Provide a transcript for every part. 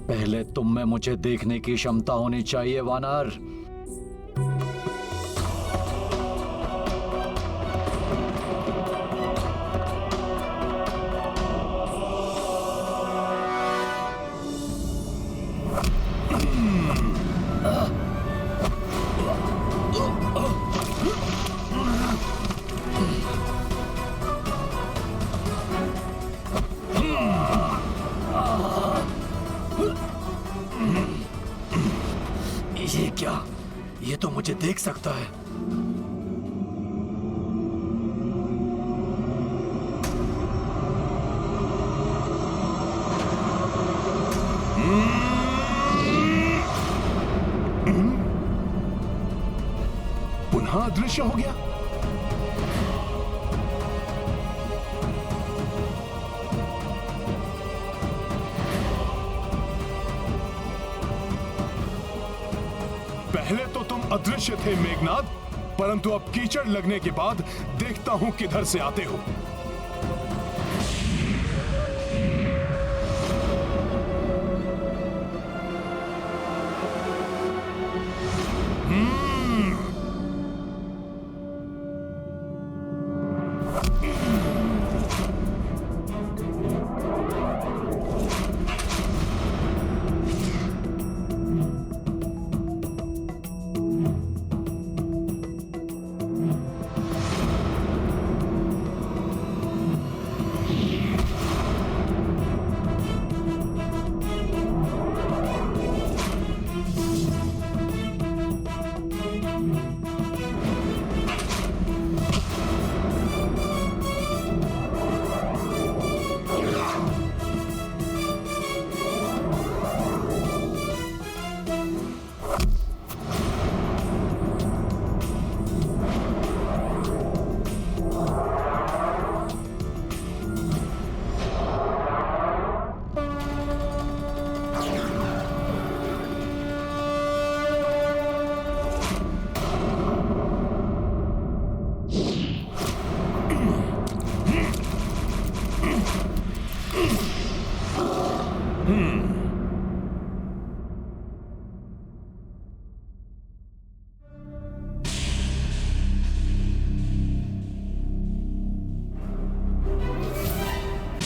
पहले तुम में मुझे देखने की क्षमता होनी चाहिए वानर। ये क्या? ये तो मुझे देख सकता है। पुनः अदृश्य हो गया। पहले तो तुम अदृश्य थे मेघनाद, परंतु अब कीचड़ लगने के बाद देखता हूं किधर से आते हो।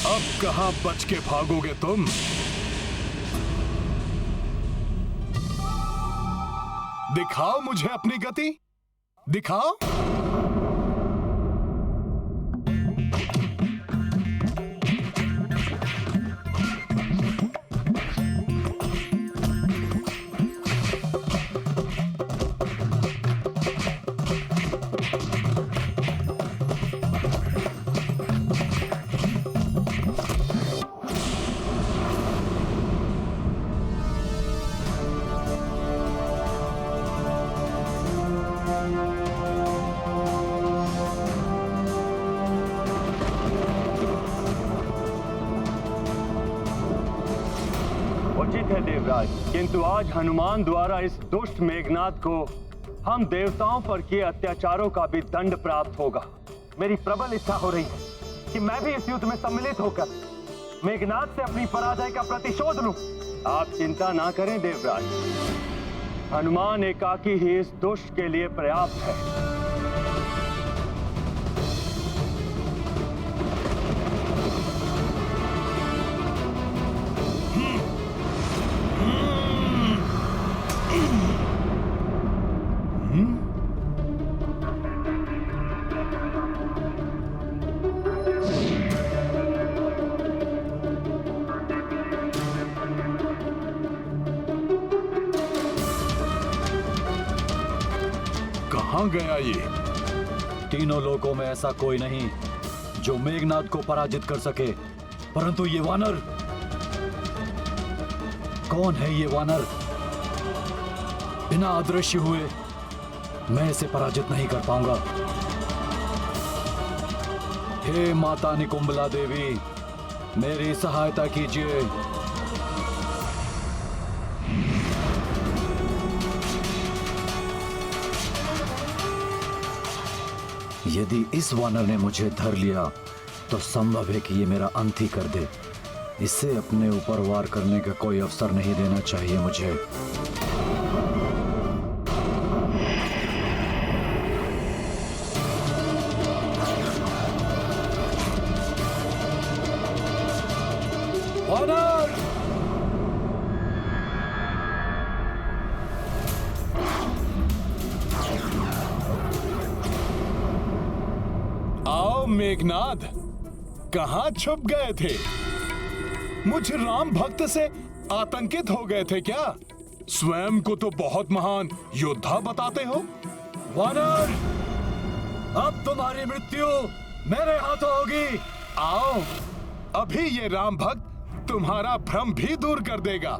अब कहां बच के भागोगे तुम? दिखाओ मुझे अपनी गति, दिखाओ। उचित है देवराज, किंतु आज हनुमान द्वारा इस दुष्ट मेघनाद को हम देवताओं पर किए अत्याचारों का भी दंड प्राप्त होगा। मेरी प्रबल इच्छा हो रही है कि मैं भी इस युद्ध में सम्मिलित होकर मेघनाद से अपनी पराजय का प्रतिशोध लूं। आप चिंता ना करें देवराज, हनुमान एकाकी ही इस दुष्ट के लिए पर्याप्त है। कहां गया ये? तीनों लोकों में ऐसा कोई नहीं जो मेघनाद को पराजित कर सके, परंतु ये वानर, कौन है ये वानर? बिना अदृश्य हुए मैं इसे पराजित नहीं कर पाऊंगा। हे माता निकुंबला देवी, मेरी सहायता कीजिए। यदि इस वानर ने मुझे धर लिया तो संभव है कि ये मेरा अंत ही कर दे। इसे अपने ऊपर वार करने का कोई अवसर नहीं देना चाहिए मुझे। वानर! आओ मेघनाद, कहां छुप गए थे? मुझ राम भक्त से आतंकित हो गए थे क्या? स्वयं को तो बहुत महान योद्धा बताते हो। वानर! अब तुम्हारी मृत्यु मेरे हाथों होगी। आओ, अभी ये राम भक्त तुम्हारा भ्रम भी दूर कर देगा।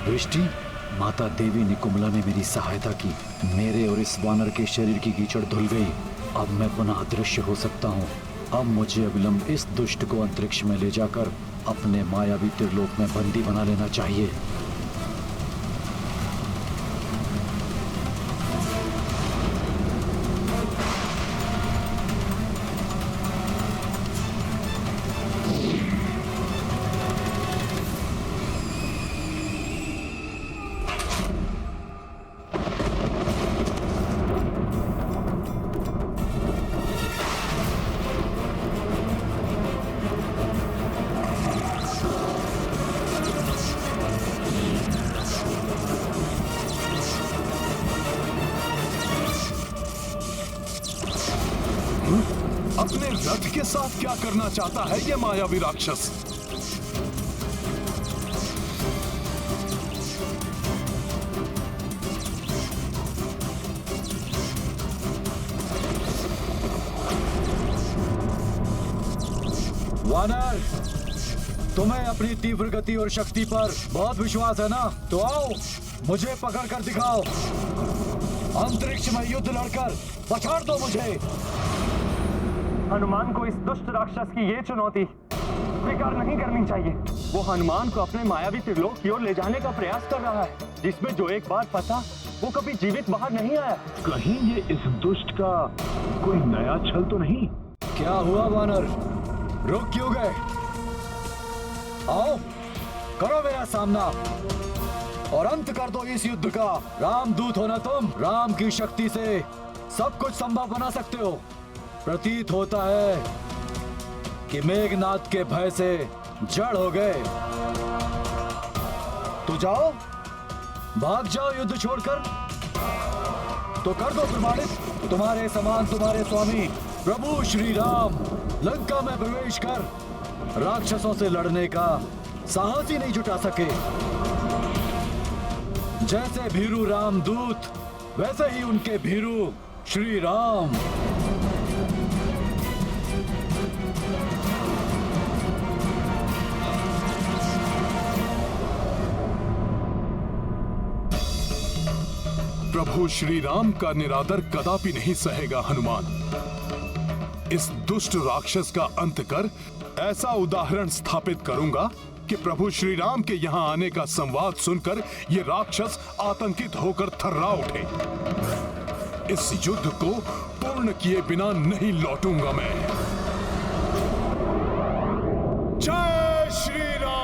दृष्टि, माता देवी निकुम्ला ने मेरी सहायता की। मेरे और इस वानर के शरीर की कीचड़ धुल गई। अब मैं पुनः अदृश्य हो सकता हूँ। अब मुझे अविलंब इस दुष्ट को अंतरिक्ष में ले जाकर अपने मायावी त्रिलोक में बंदी बना लेना चाहिए। अपने रथ के साथ क्या करना चाहता है ये मायावी राक्षस? वानर, तुम्हें अपनी तीव्र गति और शक्ति पर बहुत विश्वास है ना? तो आओ, मुझे पकड़ कर दिखाओ। अंतरिक्ष में युद्ध लड़कर पछाड़ दो मुझे। हनुमान को इस दुष्ट राक्षस की ये चुनौती स्वीकार नहीं करनी चाहिए। वो हनुमान को अपने मायावी त्रिलोक की ओर ले जाने का प्रयास कर रहा है, जिसमें जो एक बार फंसा वो कभी जीवित बाहर नहीं आया। कहीं ये इस दुष्ट का कोई नया छल तो नहीं? क्या हुआ वानर, रुक क्यों गए? आओ, करो मेरा सामना और अंत कर दो इस युद्ध का। रामदूत हो ना तुम, राम की शक्ति से सब कुछ संभव बना सकते हो। प्रतीत होता है कि मेघनाद के भय से जड़ हो गए। तो जाओ, भाग जाओ युद्ध छोड़कर। तो कर दो प्रमाणित, तुम्हारे समान तुम्हारे स्वामी प्रभु श्री राम लंका में प्रवेश कर राक्षसों से लड़ने का साहस ही नहीं जुटा सके। जैसे भीरू रामदूत, वैसे ही उनके भीरू श्री राम। प्रभु श्री राम का निरादर कदापि नहीं सहेगा हनुमान। इस दुष्ट राक्षस का अंत कर ऐसा उदाहरण स्थापित करूंगा कि प्रभु श्री राम के यहाँ आने का संवाद सुनकर ये राक्षस आतंकित होकर थर्रा उठे। इस युद्ध को पूर्ण किए बिना नहीं लौटूंगा मैं। जय श्री राम।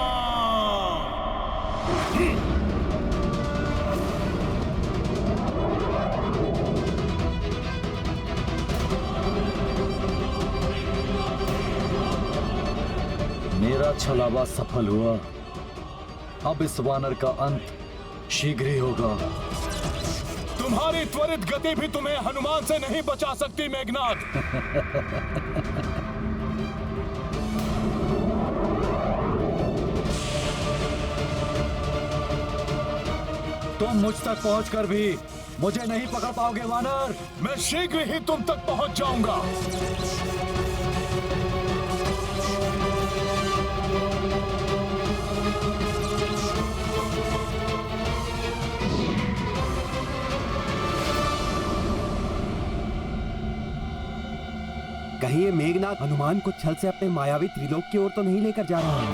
मेरा छलावा सफल हुआ। अब इस वानर का अंत शीघ्र ही होगा। तुम्हारी त्वरित गति भी तुम्हें हनुमान से नहीं बचा सकती मेघनाद। तुम मुझ तक पहुंचकर भी मुझे नहीं पकड़ पाओगे वानर। मैं शीघ्र ही तुम तक पहुंच जाऊंगा। कहीं ये मेघनाद हनुमान को छल से अपने मायावी त्रिलोक की ओर तो नहीं लेकर जा रहा है।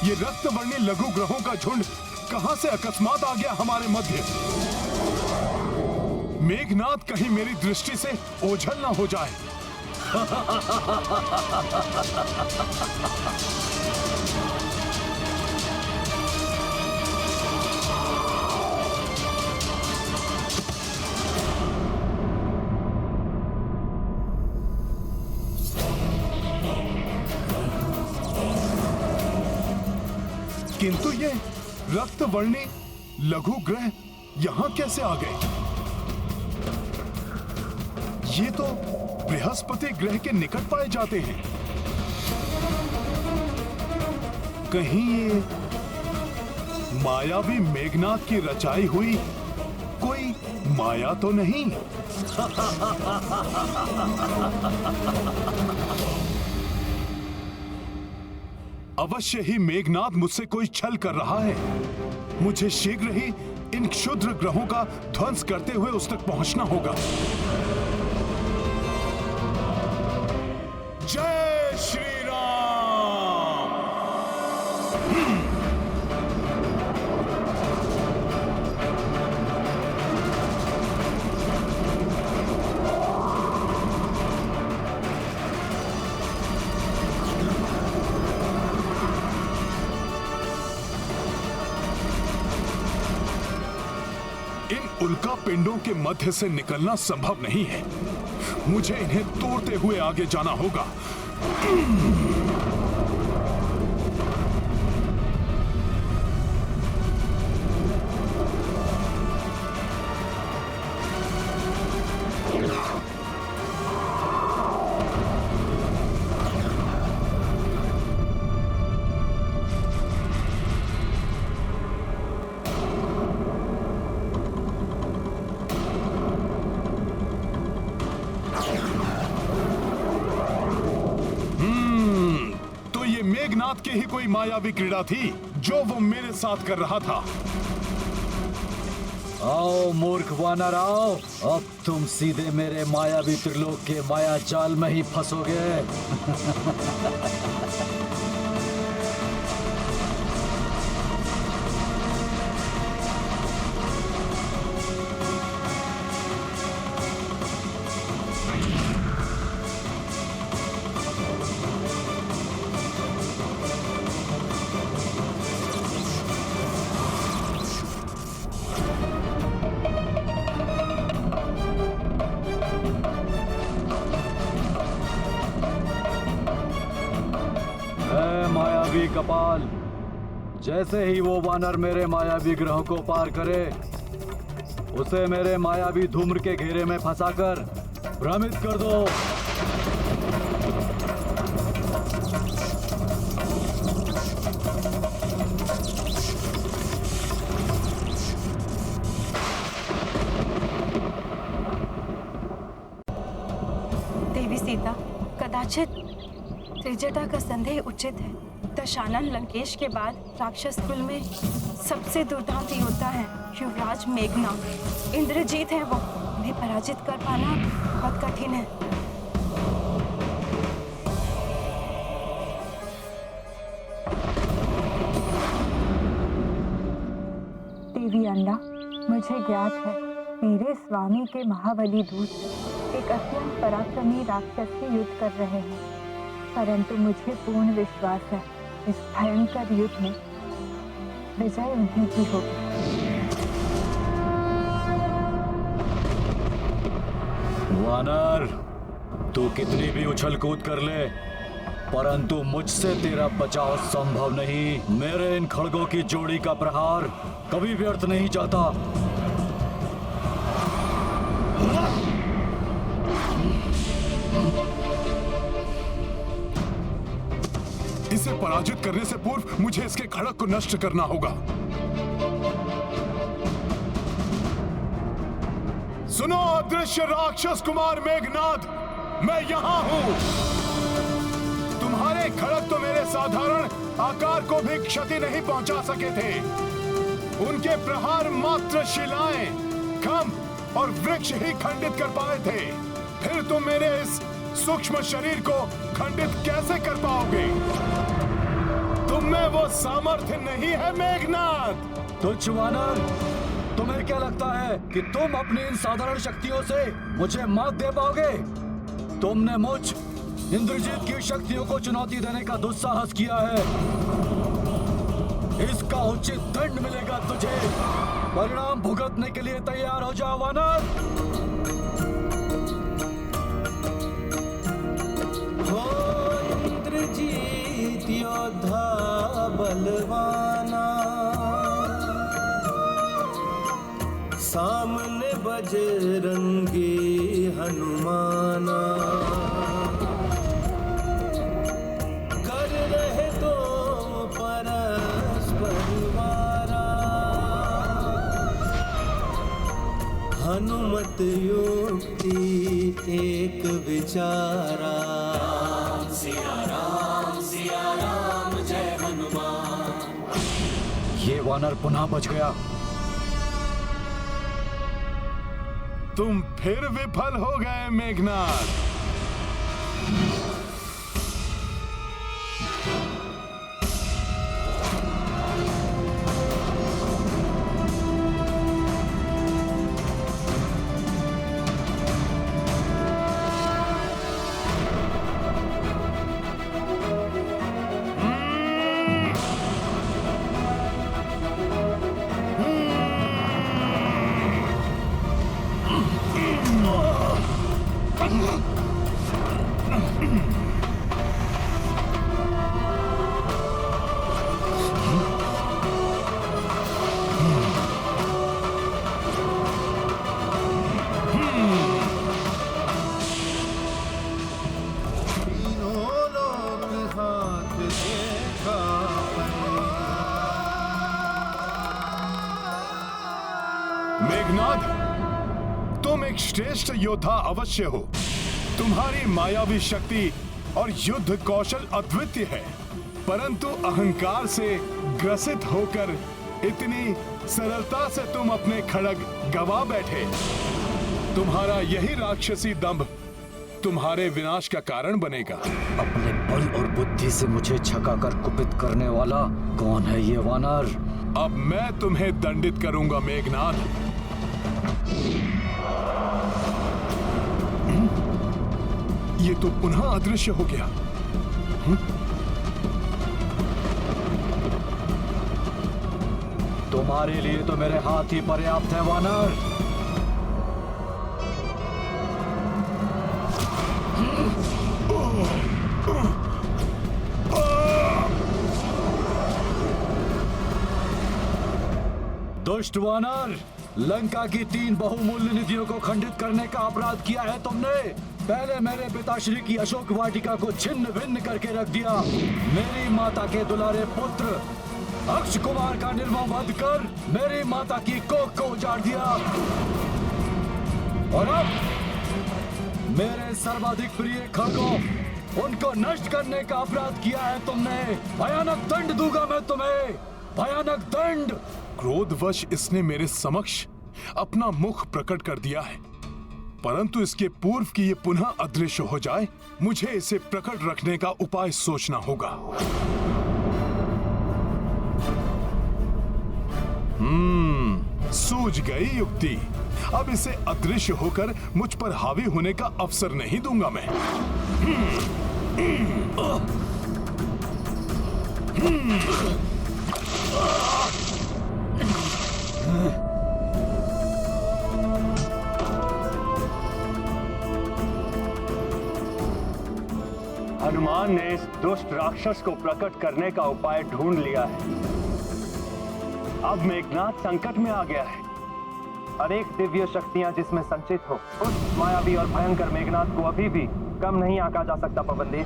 ये रक्तवर्णी लघु ग्रहों का झुंड कहां से अकस्मात आ गया हमारे मध्य। मेघनाद कहीं मेरी दृष्टि से ओझल ना हो जाए। किंतु ये रक्तवर्णी लघु ग्रह यहां कैसे आ गए? ये तो बृहस्पति ग्रह के निकट पाए जाते हैं। कहीं ये मायावी मेघनाद की रचाई हुई कोई माया तो नहीं? अवश्य ही मेघनाद मुझसे कोई छल कर रहा है। मुझे शीघ्र ही इन क्षुद्र ग्रहों का ध्वंस करते हुए उस तक पहुंचना होगा। जय श्री राम। इन उल्का पिंडों के मध्य से निकलना संभव नहीं है। मुझे इन्हें तोड़ते हुए आगे जाना होगा। मेघनाद की ही कोई मायावी क्रीड़ा थी जो वो मेरे साथ कर रहा था। आओ मूर्ख वानर आओ, अब तुम सीधे मेरे मायावी त्रिलोक के माया जाल में ही फंसोगे। मायावी कपाल, जैसे ही वो वानर मेरे मायावी ग्रह को पार करे, उसे मेरे मायावी धूम्र के घेरे में फंसाकर भ्रमित कर दो। देवी सीता, कदाचित त्रिजटा का संदेह उचित है। दशानन लंकेश के बाद राक्षस कुल में सबसे दुर्दांत योद्धा है युवराज मेघनाद। इंद्रजीत है वो, उन्हें पराजित कर पाना बहुत कठिन है। देवी अन्ना, मुझे ज्ञात है मेरे स्वामी के महाबली दूत एक अत्यंत पराक्रमी राक्षस से युद्ध कर रहे हैं, परंतु मुझे पूर्ण विश्वास है इस भयंकर युद्ध में विजय उन्हीं की होगी। वानर, तू कितनी भी उछल कूद कर ले, परंतु मुझसे तेरा बचाव संभव नहीं। मेरे इन खड़गों की जोड़ी का प्रहार कभी व्यर्थ नहीं जाता। इसे पराजित करने से पूर्व मुझे इसके खड़ग को नष्ट करना होगा। सुनो अदृश्य राक्षस कुमार मेघनाद, मैं यहां हूं। तुम्हारे खड़ग तो मेरे साधारण आकार को भी क्षति नहीं पहुंचा सके थे। उनके प्रहार मात्र शिलाएं, खंभ और वृक्ष ही खंडित कर पाए थे। फिर तुम मेरे इस सूक्ष्म शरीर को खंडित कैसे कर पाओगे? तुम में वो सामर्थ्य नहीं है मेघनाद। तुच्छ वानर, तुम्हें क्या लगता है कि तुम अपनी इन साधारण शक्तियों से मुझे मात दे पाओगे? तुमने मुझ इंद्रजीत की शक्तियों को चुनौती देने का दुस्साहस किया है। इसका उचित दंड मिलेगा तुझे। परिणाम भुगतने के लिए तैयार हो जाओ वानर। हो इंद्रजीत योद्धा बलवाना, सामने बजरंगी हनुमाना, कर रहे दो परस्पर वारा, हनुमत युक्ति एक विचारा। सिया राम जय हनुमान। ये वानर पुनः बच गया। तुम फिर विफल हो गए मेघनाद। मेघनाद, तुम एक श्रेष्ठ योद्धा अवश्य हो। तुम्हारी मायावी शक्ति और युद्ध कौशल अद्वितीय है, परंतु अहंकार से ग्रसित होकर इतनी सरलता से तुम अपने खड़ग गवा बैठे। तुम्हारा यही राक्षसी दंभ तुम्हारे विनाश का कारण बनेगा। अपने बल और बुद्धि से मुझे छकाकर कुपित करने वाला कौन है ये वानर? अब मैं तुम्हें दंडित करूंगा मेघनाद। ये तो पुनः अदृश्य हो गया। तुम्हारे लिए तो मेरे हाथ ही पर्याप्त है वानर। दुष्ट वानर, लंका की 3 बहुमूल्य निधियों को खंडित करने का अपराध किया है तुमने। पहले मेरे पिताश्री की अशोक वाटिका को छिन्न भिन्न करके रख दिया। मेरी माता के दुलारे पुत्र अक्ष कुमार का निर्मम वध कर मेरी माता की कोख को उजाड़ दिया। और अब मेरे सर्वाधिक प्रिय खड़गों, उनको नष्ट करने का अपराध किया है तुमने। भयानक दंड दूंगा मैं तुम्हें, भयानक दंड। क्रोधवश इसने मेरे समक्ष अपना मुख प्रकट कर दिया है, परंतु इसके पूर्व कि ये पुनः अदृश्य हो जाए, मुझे इसे प्रकट रखने का उपाय सोचना होगा। सूझ गई युक्ति। अब इसे अदृश्य होकर मुझ पर हावी होने का अवसर नहीं दूंगा मैं। हनुमान ने इस दुष्ट राक्षस को प्रकट करने का उपाय ढूंढ लिया है। अब मेघनाद संकट में आ गया है। अनेक दिव्य शक्तियां जिसमें संचित हो, उस मायावी और भयंकर मेघनाद को अभी भी कम नहीं आंका जा सकता पवनदेव।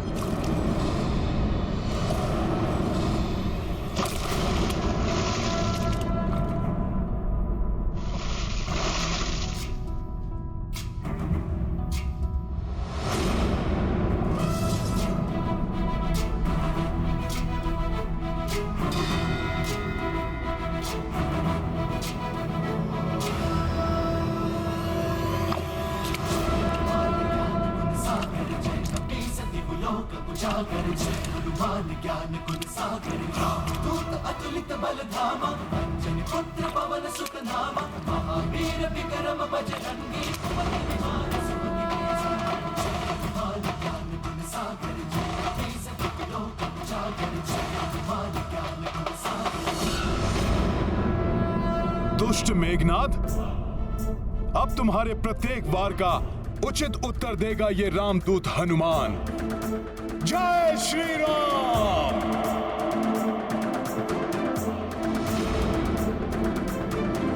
दुष्ट मेघनाद, अब तुम्हारे प्रत्येक वार का उचित उत्तर देगा ये रामदूत हनुमान। जय श्री राम।